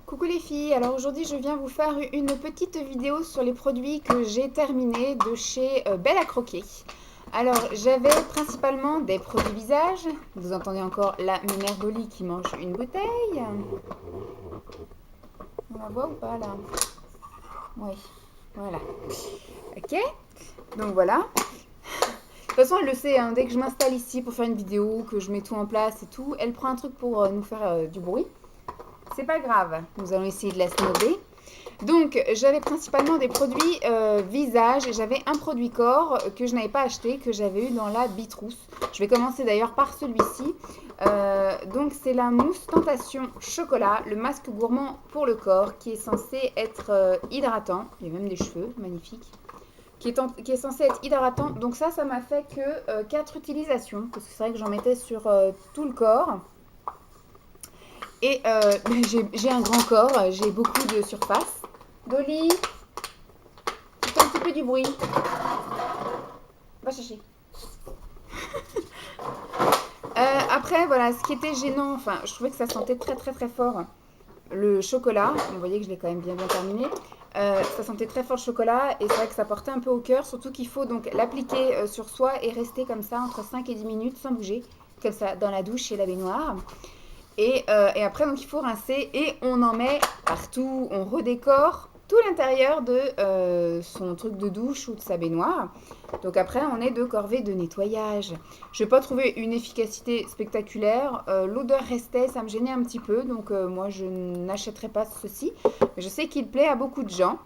Coucou les filles, alors aujourd'hui je viens vous faire une petite vidéo sur les produits que j'ai terminés de chez Belle à Croquer. Alors j'avais principalement des produits visage, vous entendez encore la mère Bolly qui mange une bouteille. On la voit ou pas là? Oui, voilà. Ok, donc voilà. De toute façon elle le sait, hein, dès que je m'installe ici pour faire une vidéo, que je mets tout en place et tout, elle prend un truc pour nous faire du bruit. C'est pas grave, nous allons essayer de la snobber. Donc, j'avais principalement des produits visage et j'avais un produit corps que je n'avais pas acheté, que j'avais eu dans la Bitrousse. Je vais commencer d'ailleurs par celui-ci. Donc, c'est la mousse Tentation Chocolat, le masque gourmand pour le corps qui est censé être hydratant. Il y a même des cheveux, magnifique. Qui est censé être hydratant. Donc ça m'a fait que 4 utilisations, parce que c'est vrai que j'en mettais sur tout le corps. Et j'ai un grand corps, j'ai beaucoup de surface. Dolly, tu fais un petit peu du bruit. Va chercher. Après, voilà, ce qui était gênant, enfin, je trouvais que ça sentait très très très fort le chocolat. Vous voyez que je l'ai quand même bien terminé. Ça sentait très fort le chocolat et c'est vrai que ça portait un peu au cœur, surtout qu'il faut donc l'appliquer sur soi et rester comme ça entre 5 et 10 minutes sans bouger, comme ça dans la douche et la baignoire. Et après, donc il faut rincer et on en met partout, on redécore tout l'intérieur de son truc de douche ou de sa baignoire. Donc après, on est de corvée de nettoyage. Je n'ai pas trouvé une efficacité spectaculaire. L'odeur restait, ça me gênait un petit peu. Donc moi, je n'achèterai pas ceci. Mais je sais qu'il plaît à beaucoup de gens.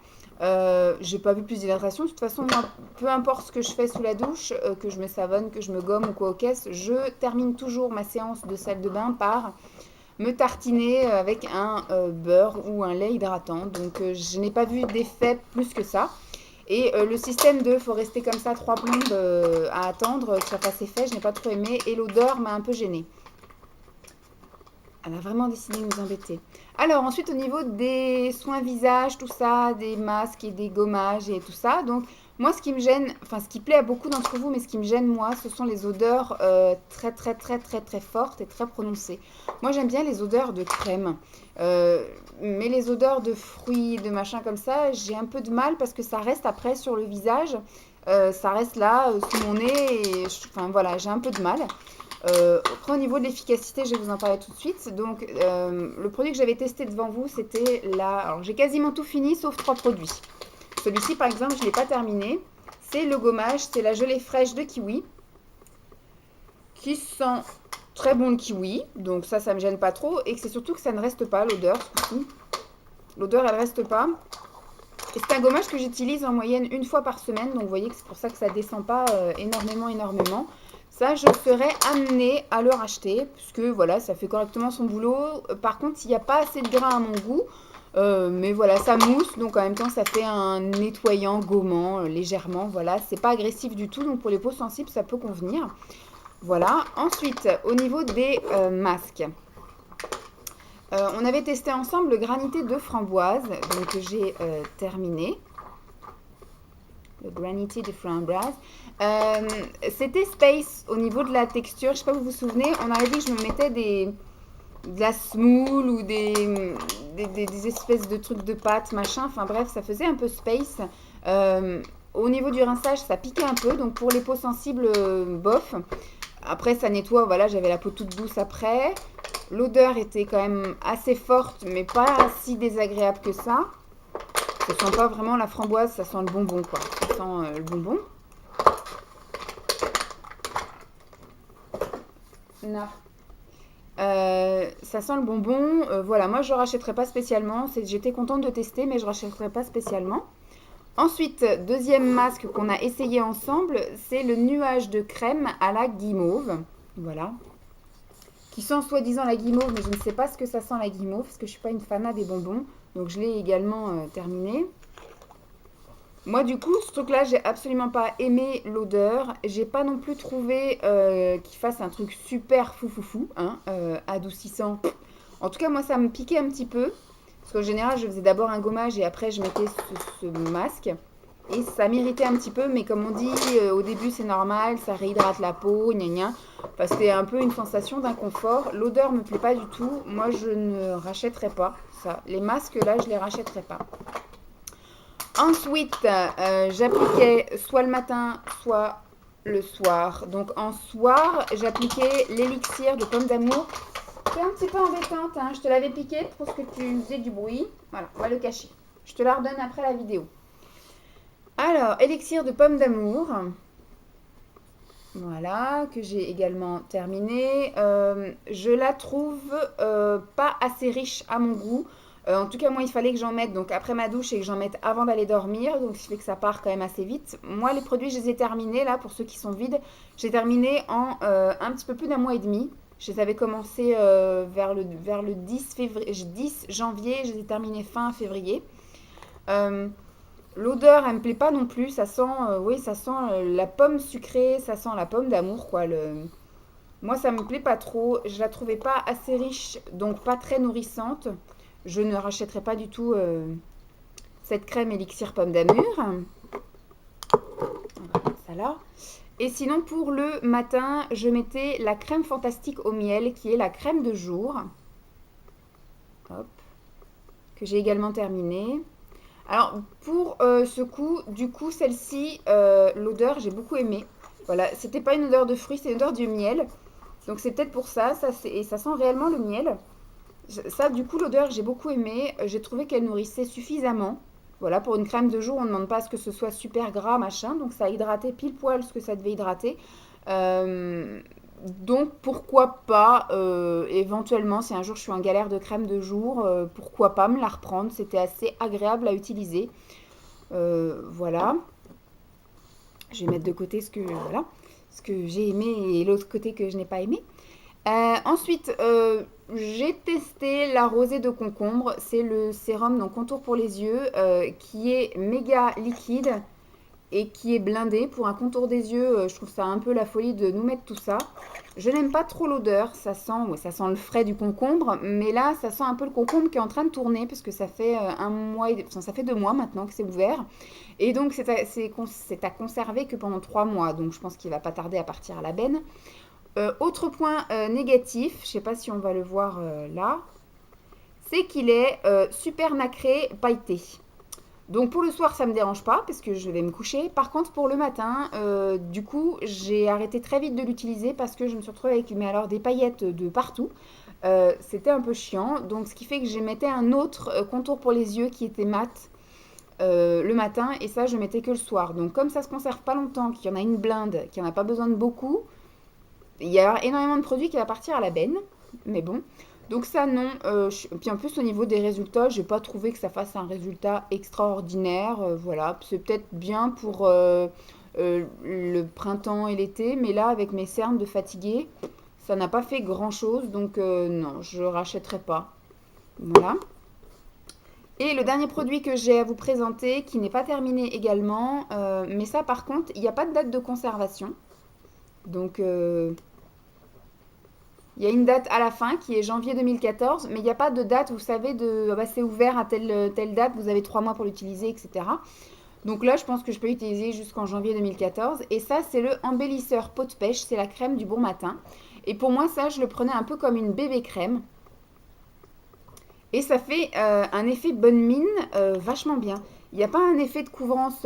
J'ai pas vu plus d'hydratation. De toute façon, moi, peu importe ce que je fais sous la douche, que je me savonne, que je me gomme ou quoi aux caisses, je termine toujours ma séance de salle de bain par me tartiner avec un beurre ou un lait hydratant. Donc je n'ai pas vu d'effet plus que ça. Et le système de faut rester comme ça 3 plombes à attendre que ça fasse effet, je n'ai pas trop aimé. Et l'odeur m'a un peu gênée. Elle a vraiment décidé de nous embêter. Alors ensuite au niveau des soins visage, tout ça, des masques et des gommages et tout ça. Donc moi ce qui me gêne, enfin ce qui plaît à beaucoup d'entre vous, mais ce qui me gêne moi, ce sont les odeurs très très très très très fortes et très prononcées. Moi j'aime bien les odeurs de crème. Mais les odeurs de fruits, de machin comme ça, j'ai un peu de mal parce que ça reste après sur le visage. Ça reste là sous mon nez et enfin voilà, j'ai un peu de mal. Après, au niveau de l'efficacité, je vais vous en parler tout de suite. Donc, le produit que j'avais testé devant vous, c'était là. Alors, j'ai quasiment tout fini sauf 3 produits. Celui-ci, par exemple, je ne l'ai pas terminé. C'est le gommage, c'est la gelée fraîche de kiwi qui sent très bon le kiwi. Donc, ça me gêne pas trop. Et c'est surtout que ça ne reste pas l'odeur. L'odeur, elle reste pas. Et c'est un gommage que j'utilise en moyenne une fois par semaine. Donc, vous voyez que c'est pour ça que ça ne descend pas énormément. Ça, je serais amenée à le racheter, puisque voilà, ça fait correctement son boulot. Par contre, il n'y a pas assez de grain à mon goût. Mais voilà, ça mousse, donc en même temps, ça fait un nettoyant gommant légèrement. Voilà, c'est pas agressif du tout, donc pour les peaux sensibles, ça peut convenir. Voilà. Ensuite, au niveau des masques. On avait testé ensemble le granité de framboise, donc j'ai terminé. Le granité de framboise. C'était Space au niveau de la texture. Je sais pas si vous vous souvenez, on avait dit que je me mettais de la semoule ou des espèces de trucs de pâte, machin. Enfin bref, ça faisait un peu Space. Au niveau du rinçage, ça piquait un peu. Donc pour les peaux sensibles, bof. Après, ça nettoie. Voilà, j'avais la peau toute douce après. L'odeur était quand même assez forte, mais pas si désagréable que ça. Ça sent pas vraiment la framboise, ça sent le bonbon, quoi. Ça sent le bonbon. Non. Ça sent le bonbon. Voilà, moi je ne rachèterai pas spécialement. J'étais contente de tester, mais je ne rachèterai pas spécialement. Ensuite, deuxième masque qu'on a essayé ensemble, c'est le nuage de crème à la guimauve. Voilà. Qui sent soi-disant la guimauve, mais je ne sais pas ce que ça sent la guimauve, parce que je ne suis pas une fanat des bonbons. Donc je l'ai également terminé. Moi, du coup, ce truc-là, j'ai absolument pas aimé l'odeur. J'ai pas non plus trouvé qu'il fasse un truc super fou, hein, adoucissant. En tout cas, moi, ça me piquait un petit peu. Parce qu'en général, je faisais d'abord un gommage et après, je mettais ce masque. Et ça m'irritait un petit peu, mais comme on dit, au début c'est normal, ça réhydrate la peau, gna gna. Enfin, c'était un peu une sensation d'inconfort. L'odeur me plaît pas du tout. Moi, je ne rachèterai pas ça. Les masques là, je les rachèterai pas. Ensuite, j'appliquais soit le matin, soit le soir. Donc en soir, j'appliquais l'élixir de pomme d'amour. C'est un petit peu embêtante, hein. Je te l'avais piqué pour que tu faisais du bruit. Voilà, on va le cacher. Je te la redonne après la vidéo. Alors, élixir de pomme d'amour. Voilà, que j'ai également terminé. Je la trouve pas assez riche à mon goût. En tout cas, moi, il fallait que j'en mette donc après ma douche et que j'en mette avant d'aller dormir. Donc, ce qui fait que ça part quand même assez vite. Moi, les produits, je les ai terminés là, pour ceux qui sont vides. J'ai terminé en un petit peu plus d'un mois et demi. Je les avais commencé vers le 10, 10 janvier. Je les ai terminés fin février. Euh, L'odeur, elle me plaît pas non plus. Ça sent, oui, ça sent la pomme sucrée, ça sent la pomme d'amour, quoi. Moi, ça me plaît pas trop. Je la trouvais pas assez riche, donc pas très nourrissante. Je ne rachèterai pas du tout cette crème élixir pomme d'amour. Ça là. Et sinon, pour le matin, je mettais la crème fantastique au miel, qui est la crème de jour. Hop. Que j'ai également terminée. Alors, pour ce coup, du coup, celle-ci, l'odeur, j'ai beaucoup aimé. Voilà, c'était pas une odeur de fruits, c'est une odeur du miel. Donc, c'est peut-être pour ça, et ça sent réellement le miel. Ça, du coup, l'odeur, j'ai beaucoup aimé. J'ai trouvé qu'elle nourrissait suffisamment. Voilà, pour une crème de jour, on ne demande pas à ce que ce soit super gras, machin. Donc, ça a hydraté pile poil ce que ça devait hydrater. Euh, donc, pourquoi pas, éventuellement, si un jour je suis en galère de crème de jour, pourquoi pas me la reprendre. C'était assez agréable à utiliser. Voilà. Je vais mettre de côté voilà, ce que j'ai aimé et l'autre côté que je n'ai pas aimé. Ensuite, j'ai testé la rosée de concombre. C'est le sérum donc contour pour les yeux qui est méga liquide et qui est blindé pour un contour des yeux. Je trouve ça un peu la folie de nous mettre tout ça. Je n'aime pas trop l'odeur. Ça sent, ouais, ça sent le frais du concombre, mais là, ça sent un peu le concombre qui est en train de tourner parce que ça fait un mois, enfin, ça fait 2 mois maintenant que c'est ouvert. Et donc, c'est à conserver que pendant 3 mois. Donc, je pense qu'il va pas tarder à partir à la benne. Autre point négatif, je ne sais pas si on va le voir là, c'est qu'il est super nacré, pailleté. Donc pour le soir, ça ne me dérange pas parce que je vais me coucher. Par contre, pour le matin, du coup, j'ai arrêté très vite de l'utiliser parce que je me suis retrouvée avec mais alors, des paillettes de partout. C'était un peu chiant. Donc ce qui fait que je mettais un autre contour pour les yeux qui était mat le matin et ça, je mettais que le soir. Donc comme ça ne se conserve pas longtemps, qu'il y en a une blinde, qu'il n'y en a pas besoin de beaucoup, il y a énormément de produits qui vont partir à la benne. Mais bon. Donc ça, non. Puis en plus, au niveau des résultats, j'ai pas trouvé que ça fasse un résultat extraordinaire. Voilà. C'est peut-être bien pour le printemps et l'été. Mais là, avec mes cernes de fatiguée, ça n'a pas fait grand-chose. Donc non, je rachèterai pas. Voilà. Et le dernier produit que j'ai à vous présenter, qui n'est pas terminé également, mais ça par contre, il n'y a pas de date de conservation. Donc il y a une date à la fin qui est janvier 2014, mais il n'y a pas de date, vous savez, de bah, c'est ouvert à telle date, vous avez 3 mois pour l'utiliser, etc. Donc là, je pense que je peux l'utiliser jusqu'en janvier 2014. Et ça, c'est le embellisseur peau de pêche, c'est la crème du bon matin. Et pour moi, ça, je le prenais un peu comme une bébé crème. Et ça fait un effet bonne mine vachement bien. Il n'y a pas un effet de couvrance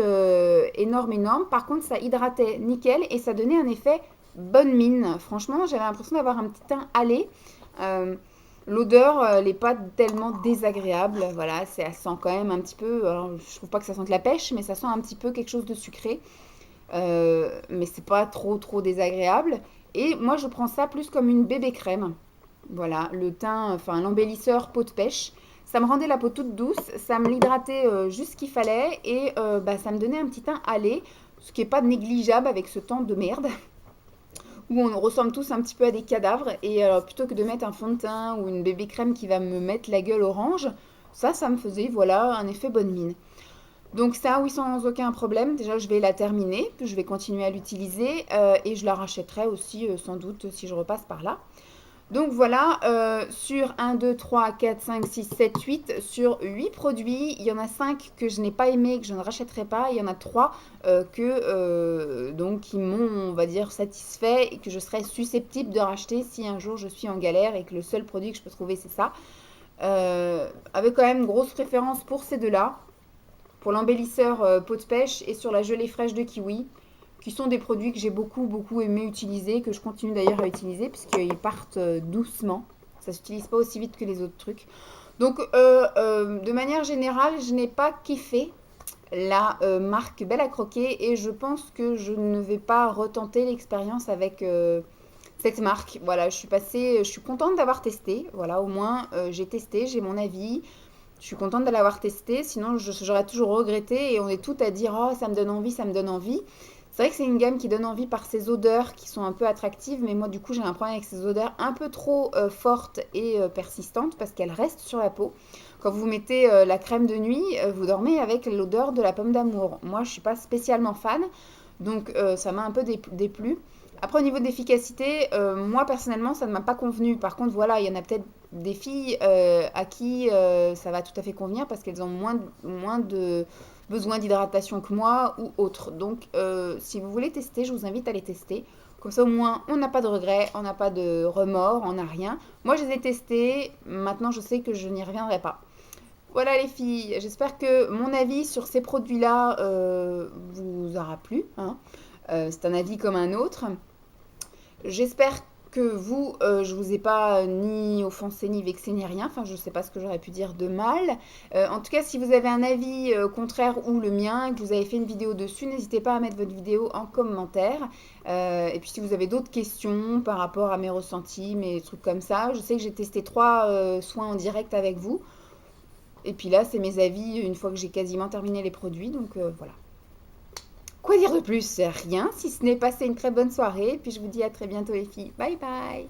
énorme, énorme. Par contre, ça hydratait nickel et ça donnait un effet bonne mine. Franchement, j'avais l'impression d'avoir un petit teint hâlé. Euh, L'odeur, elle n'est pas tellement désagréable. Voilà, ça sent quand même un petit peu. Alors, je trouve pas que ça sente la pêche, mais ça sent un petit peu quelque chose de sucré. Mais c'est pas trop, trop désagréable. Et moi, je prends ça plus comme une bébé crème. Voilà, le teint, enfin l'embellisseur peau de pêche. Ça me rendait la peau toute douce, ça me l'hydratait juste ce qu'il fallait et bah, ça me donnait un petit teint hâlé, ce qui n'est pas négligeable avec ce temps de merde où on ressemble tous un petit peu à des cadavres. Et alors plutôt que de mettre un fond de teint ou une bébé crème qui va me mettre la gueule orange, ça me faisait voilà un effet bonne mine. Donc ça, oui, sans aucun problème. Déjà, je vais la terminer, je vais continuer à l'utiliser et je la rachèterai aussi sans doute si je repasse par là. Donc voilà, sur 1, 2, 3, 4, 5, 6, 7, 8, sur 8 produits, il y en a 5 que je n'ai pas aimé, que je ne rachèterai pas. Il y en a 3 donc, qui m'ont, on va dire, satisfait et que je serais susceptible de racheter si un jour je suis en galère et que le seul produit que je peux trouver, c'est ça. Avec quand même une grosse préférence pour ces deux-là, pour l'embellisseur pot de pêche et sur la gelée fraîche de kiwi, qui sont des produits que j'ai beaucoup aimé utiliser, que je continue d'ailleurs à utiliser, puisqu'ils partent doucement. Ça ne s'utilise pas aussi vite que les autres trucs. Donc, de manière générale, je n'ai pas kiffé la marque Belle à Croquer et je pense que je ne vais pas retenter l'expérience avec cette marque. Voilà, je suis contente d'avoir testé. Voilà, au moins j'ai testé, j'ai mon avis. Je suis contente de l'avoir testé, sinon j'aurais toujours regretté et on est tout à dire oh ça me donne envie, ça me donne envie. C'est vrai que c'est une gamme qui donne envie par ses odeurs qui sont un peu attractives, mais moi du coup j'ai un problème avec ces odeurs un peu trop fortes et persistantes parce qu'elles restent sur la peau. Quand vous mettez la crème de nuit, vous dormez avec l'odeur de la pomme d'amour. Moi je suis pas spécialement fan, donc ça m'a un peu déplu. Après, au niveau de l'efficacité, moi personnellement, ça ne m'a pas convenu. Par contre, voilà, il y en a peut-être des filles à qui ça va tout à fait convenir parce qu'elles ont moins de besoin d'hydratation que moi ou autre. Donc, si vous voulez tester, je vous invite à les tester. Comme ça, au moins, on n'a pas de regrets, on n'a pas de remords, on n'a rien. Moi, je les ai testés. Maintenant, je sais que je n'y reviendrai pas. Voilà les filles, j'espère que mon avis sur ces produits-là vous aura plu, hein. C'est un avis comme un autre. J'espère que vous, je vous ai pas ni offensé, ni vexé, ni rien. Enfin, je sais pas ce que j'aurais pu dire de mal. En tout cas, si vous avez un avis contraire ou le mien, que vous avez fait une vidéo dessus, n'hésitez pas à mettre votre vidéo en commentaire. Et puis, si vous avez d'autres questions par rapport à mes ressentis, mes trucs comme ça, je sais que j'ai testé 3 soins en direct avec vous. Et puis là, c'est mes avis une fois que j'ai quasiment terminé les produits. Donc voilà. Quoi dire de plus? Rien, si ce n'est passer une très bonne soirée. Et puis je vous dis à très bientôt les filles. Bye bye!